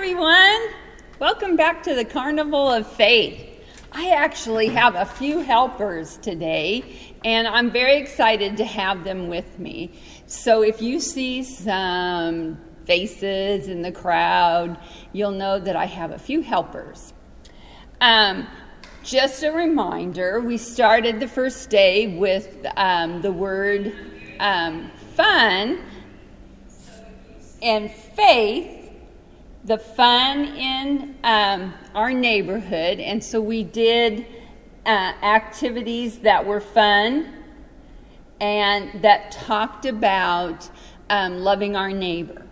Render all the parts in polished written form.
everyone. Welcome back to the Carnival of Faith. I actually have a few helpers today, and I'm very excited to have them with me. So if you see some faces in the crowd, you'll know that I have a few helpers. Just a reminder, we started the first day with the word fun and faith. The fun in our neighborhood, and so we did activities that were fun and that talked about loving our neighbor.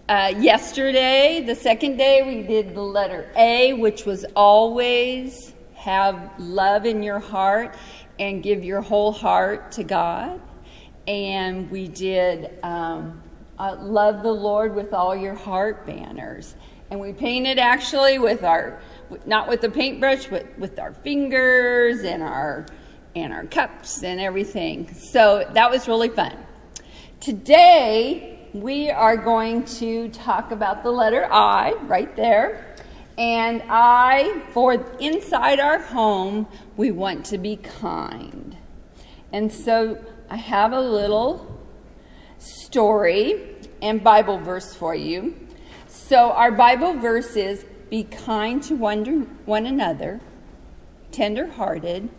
Yesterday, the second day, we did the letter A, which was always have love in your heart and give your whole heart to God. And we did love the Lord with all your heart banners. And we painted actually with not with the paintbrush, but with our fingers and our cups and everything. So that was really fun. Today, we are going to talk about the letter I right there. And for inside our home, we want to be kind. And so I have a little story and Bible verse for you. So our Bible verse is, be kind to one another, tender-hearted,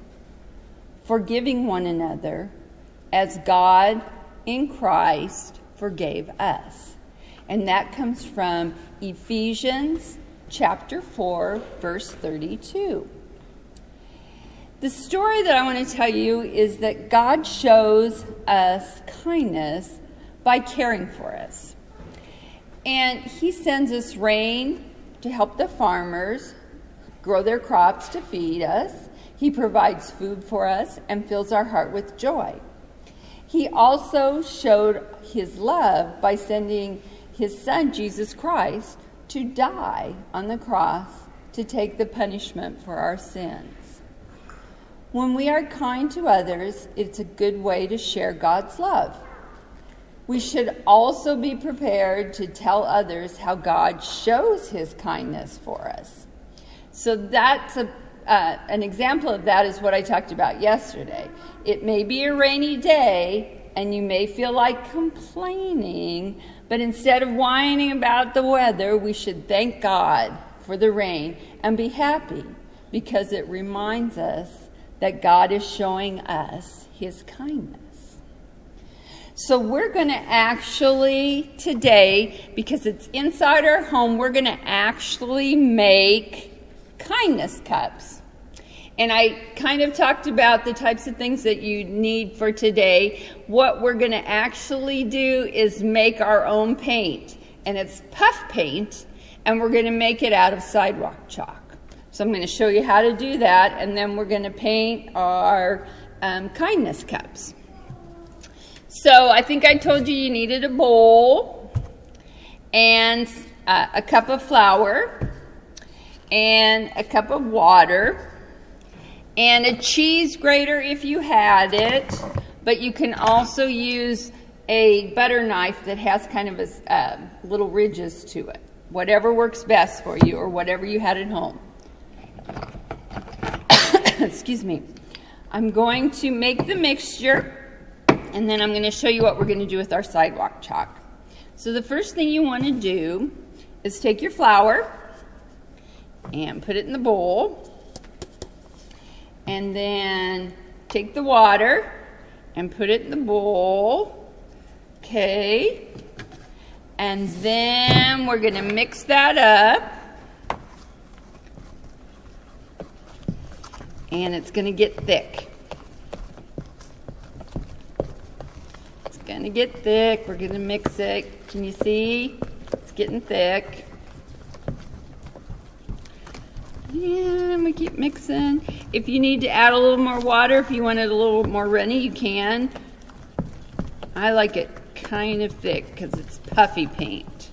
forgiving one another, as God in Christ forgave us. And that comes from Ephesians chapter 4, verse 32. The story that I want to tell you is that God shows us kindness by caring for us. And he sends us rain to help the farmers grow their crops to feed us. He provides food for us and fills our heart with joy. He also showed his love by sending his son, Jesus Christ, to die on the cross to take the punishment for our sins. When we are kind to others, it's a good way to share God's love. We should also be prepared to tell others how God shows his kindness for us. So that's an example of that is what I talked about yesterday. It may be a rainy day and you may feel like complaining, but instead of whining about the weather, we should thank God for the rain and be happy because it reminds us that God is showing us his kindness. So we're going to actually today, because it's inside our home, we're going to actually make kindness cups. And I kind of talked about the types of things that you need for today. What we're going to actually do is make our own paint. And it's puff paint, and we're going to make it out of sidewalk chalk. So I'm going to show you how to do that, and then we're going to paint our kindness cups. So I think I told you needed a bowl and a cup of flour and a cup of water and a cheese grater if you had it, but you can also use a butter knife that has kind of a little ridges to it. Whatever works best for you or whatever you had at home. Excuse me. I'm going to make the mixture. And then I'm going to show you what we're going to do with our sidewalk chalk. So the first thing you want to do is take your flour and put it in the bowl. And then take the water and put it in the bowl. Okay. And then we're going to mix that up. And it's going to get thick. Going to get thick. We're going to mix it. Can you see? It's getting thick. And we keep mixing. If you need to add a little more water, if you want it a little more runny, you can. I like it kind of thick because it's puffy paint.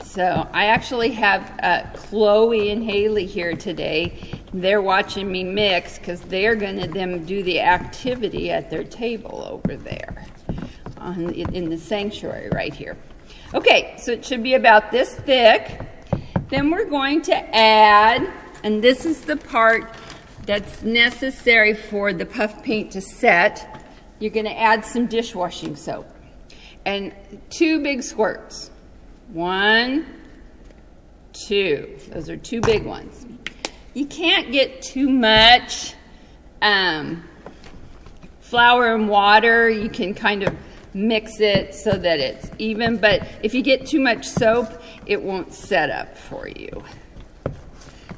So I actually have Chloe and Haley here today. They're watching me mix because they're going to then do the activity at their table over there in the sanctuary right here. Okay, so it should be about this thick. Then we're going to add, and this is the part that's necessary for the puff paint to set. You're going to add some dishwashing soap. And 2 big squirts. 1, 2. Those are 2 big ones. You can't get too much flour and water. You can kind of mix it so that it's even, but if you get too much soap, it won't set up for you.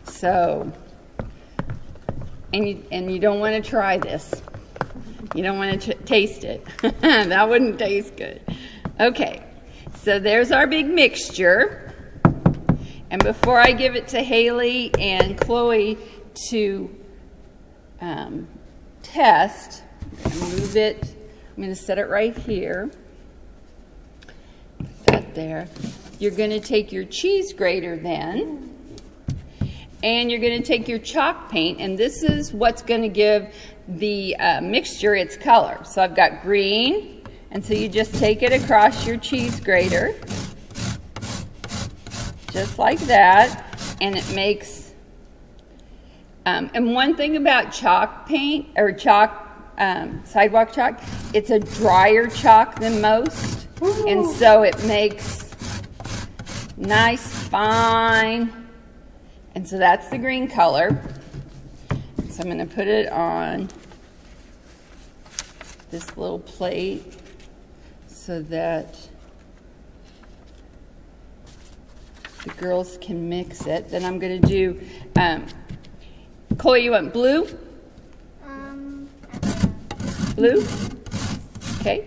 So, and you don't want to try this. You don't want to taste it. That wouldn't taste good. Okay, so there's our big mixture. And before I give it to Haley and Chloe to test, I'm going to move it. I'm going to set it right here. Put that there. You're going to take your cheese grater then, and you're going to take your chalk paint, and this is what's going to give the mixture its color. So I've got green, and so you just take it across your cheese grater, just like that, and it makes, and one thing about chalk paint, or chalk, sidewalk chalk, it's a drier chalk than most. Ooh. And so it makes nice, fine, and so that's the green color. So I'm going to put it on this little plate so that the girls can mix it. Then I'm going to do, Chloe, you want blue? Blue? Okay.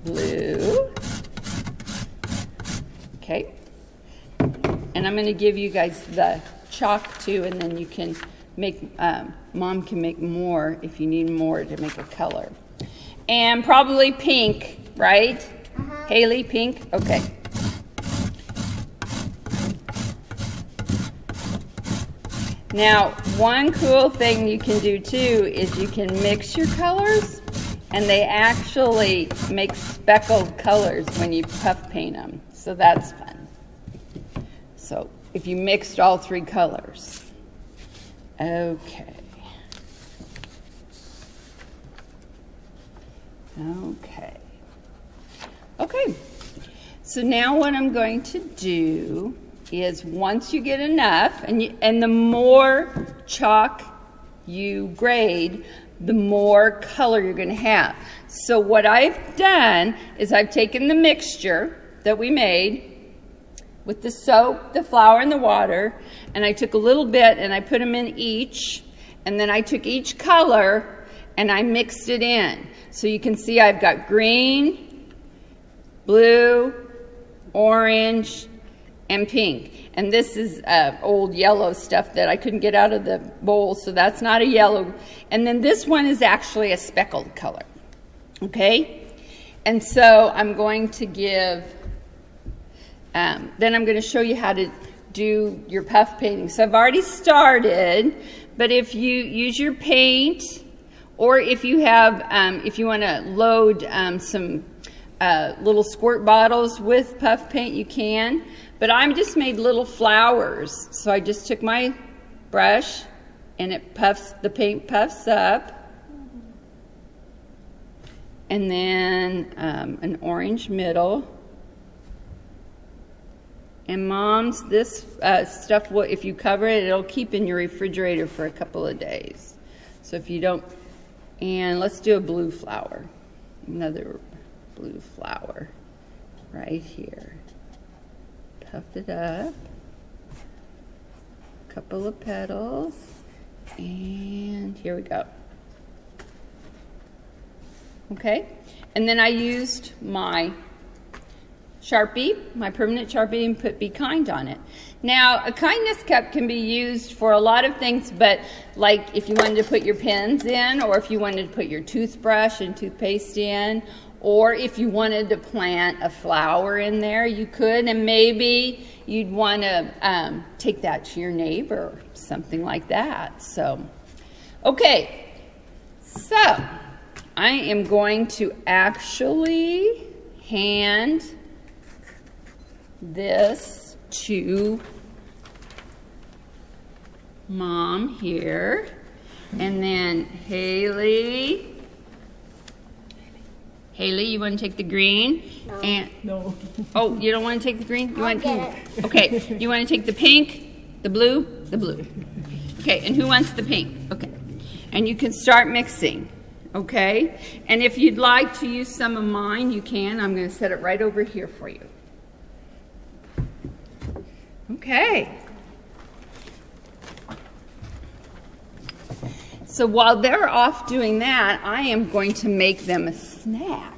Blue. Okay. And I'm going to give you guys the chalk too, and then you can make, Mom can make more if you need more to make a color. And probably pink, right? Uh-huh. Haley, pink? Okay. Now, one cool thing you can do too is you can mix your colors, and they actually make speckled colors when you puff paint them. So that's fun. So if you mixed all 3 colors. Okay. Okay. Okay. So now what I'm going to do is, once you get enough, and the more chalk you grade, the more color you're going to have. So what I've done is I've taken the mixture that we made with the soap, the flour, and the water, and I took a little bit and I put them in each, and then I took each color and I mixed it in. So you can see I've got green, blue, orange, and pink. And this is old yellow stuff that I couldn't get out of the bowl, so that's not a yellow. And then this one is actually a speckled color. Okay? And so I'm going to give, then I'm going to show you how to do your puff painting. So I've already started, but if you use your paint, or if you have, if you want to load some little squirt bottles with puff paint, you can. But I just made little flowers. So I just took my brush and it puffs, the paint puffs up. And then an orange middle. And Mom's, this stuff, will, if you cover it, it'll keep in your refrigerator for a couple of days. So if you don't, and let's do a blue flower. Another blue flower right here. Puff it up. A couple of petals. And here we go. Okay. And then I used my Sharpie, my permanent Sharpie, and put Be Kind on it. Now, a kindness cup can be used for a lot of things, but like if you wanted to put your pens in, or if you wanted to put your toothbrush and toothpaste in, or if you wanted to plant a flower in there, you could, and maybe you'd want to take that to your neighbor, something like that. So, okay, so I am going to actually hand this to Mom here. And then Haley, you want to take the green? No. No. Oh, you don't want to take the green? You want get it. Okay, you want to take the pink, the blue, the blue. Okay, and who wants the pink? Okay, and you can start mixing. Okay, and if you'd like to use some of mine, you can. I'm going to set it right over here for you. Okay. So while they're off doing that, I am going to make them a snack.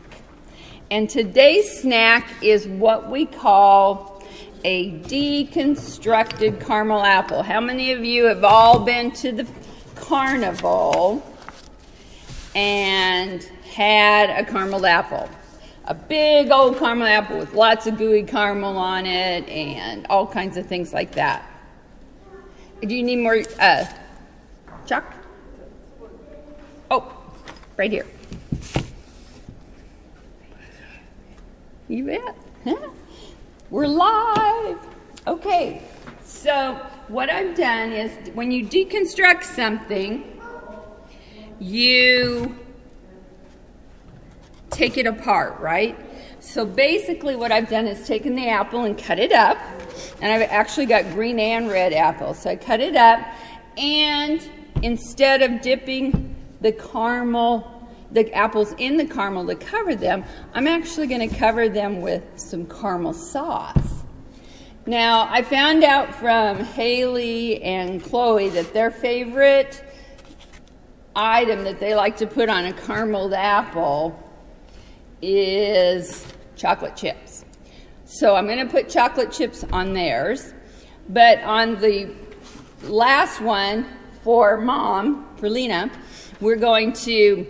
And today's snack is what we call a deconstructed caramel apple. How many of you have all been to the Carnival and had a caramel apple? A big old caramel apple with lots of gooey caramel on it and all kinds of things like that. Do you need more Chuck? Oh, right here. You bet. We're live. Okay, so what I've done is when you deconstruct something, you take it apart, right? So basically what I've done is taken the apple and cut it up, and I've actually got green and red apples. So I cut it up, and instead of dipping the apples in the caramel to cover them, I'm actually going to cover them with some caramel sauce. Now, I found out from Haley and Chloe that their favorite item that they like to put on a carameled apple is chocolate chips. So I'm going to put chocolate chips on theirs, but on the last one for Mom, for Lena, we're going to,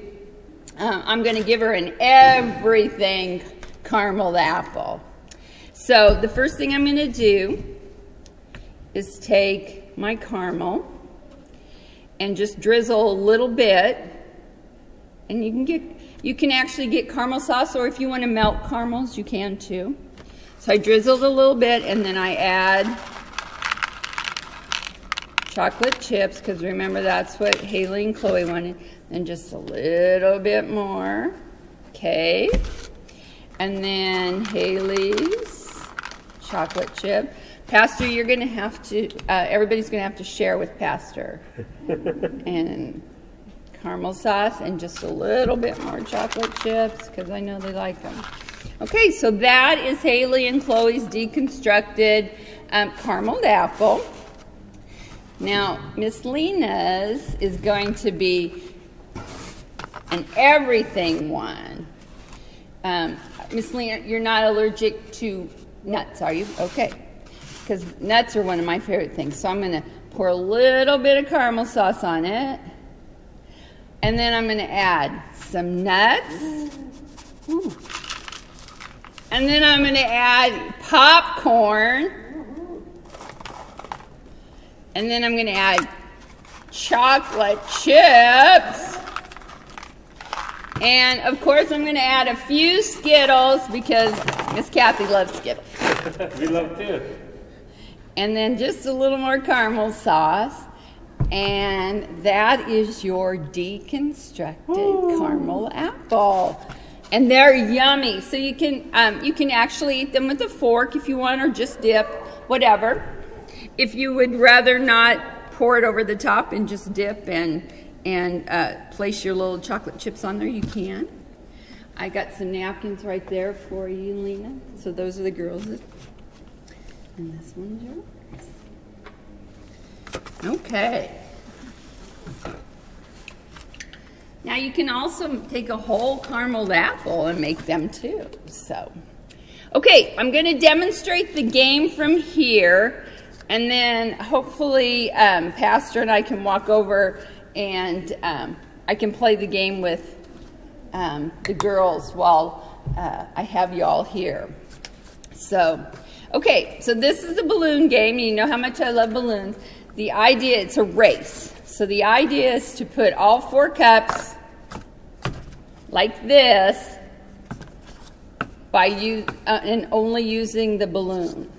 I'm going to give her an everything caramel apple. So the first thing I'm going to do is take my caramel and just drizzle a little bit. And you can actually get caramel sauce, or if you want to melt caramels, you can too. So I drizzled a little bit, and then I add chocolate chips, because remember that's what Haley and Chloe wanted, and just a little bit more. Okay, and then Haley's chocolate chip. Pastor, you're going to have to, everybody's going to have to share with Pastor. And caramel sauce and just a little bit more chocolate chips, because I know they like them. Okay, so that is Haley and Chloe's deconstructed carameled apple. Now, Miss Lena's is going to be an everything one. Miss Lena, you're not allergic to nuts, are you? Okay. Because nuts are one of my favorite things. So I'm going to pour a little bit of caramel sauce on it. And then I'm going to add some nuts. Ooh. And then I'm going to add popcorn. And then I'm going to add chocolate chips. And, of course, I'm going to add a few Skittles because Miss Kathy loves Skittles. We love too. And then just a little more caramel sauce. And that is your deconstructed caramel apple. And they're yummy. So you can actually eat them with a fork if you want, or just dip, whatever. If you would rather not pour it over the top and just dip and place your little chocolate chips on there, you can. I got some napkins right there for you, Lena. So those are the girls. And this one's yours. Okay. Now you can also take a whole carameled apple and make them too. So, okay, I'm going to demonstrate the game from here. And then hopefully Pastor and I can walk over and I can play the game with the girls while I have you all here. So, okay, so this is a balloon game. You know how much I love balloons. The idea, it's a race. So the idea is to put all 4 cups like this and only using the balloon.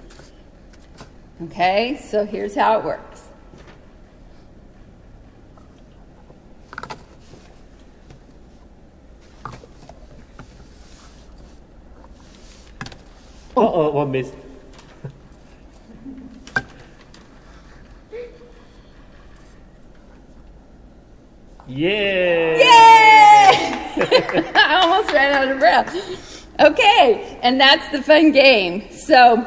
Okay, so here's how it works. Uh-oh, one missed. Yeah! Yay! I almost ran out of breath. Okay, and that's the fun game. So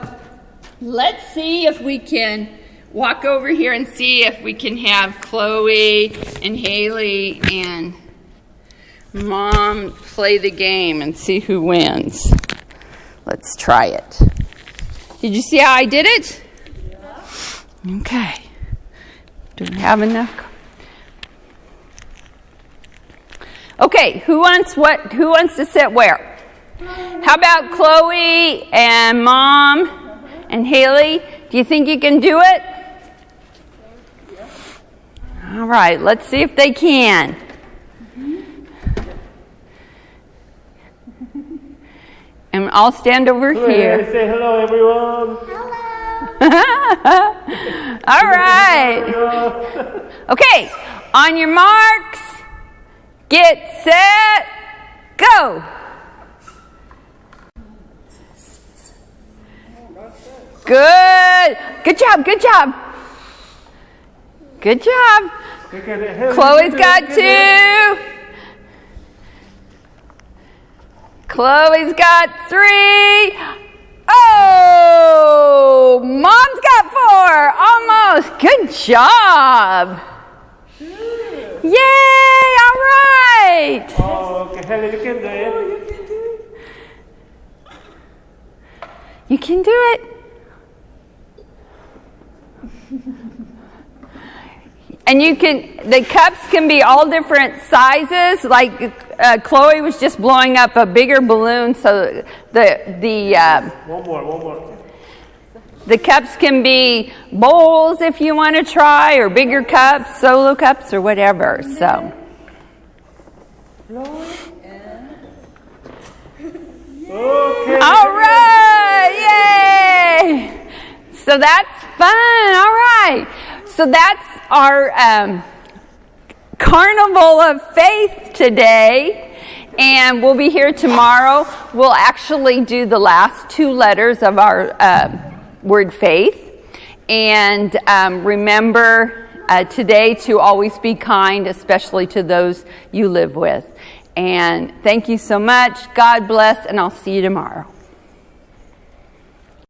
let's see if we can walk over here and see if we can have Chloe and Haley and Mom play the game and see who wins. Let's try it. Did you see how I did it? Yeah. Okay. Don't have enough. Okay, who wants to sit where? How about Chloe and Mom and Haley? Do you think you can do it? All right, let's see if they can. And I'll stand over here. Say hello, everyone. Hello. All right. Okay, on your marks, get set, go. Good. Good job, good job. Good job. Chloe's got 2. Chloe's got 3. Oh, Mom's got 4. Almost. Good job. Yay, all right. Oh, okay, Haley, you can do it. You can do it. And the cups can be all different sizes. Like Chloe was just blowing up a bigger balloon, so One more. the cups can be bowls if you want to try, or bigger cups, solo cups, or whatever. So. Okay. All right, yay! So that's fun. All right. So that's our Carnival of Faith today. And we'll be here tomorrow. We'll actually do the last 2 letters of our word faith. And remember today to always be kind, especially to those you live with. And thank you so much. God bless, and I'll see you tomorrow.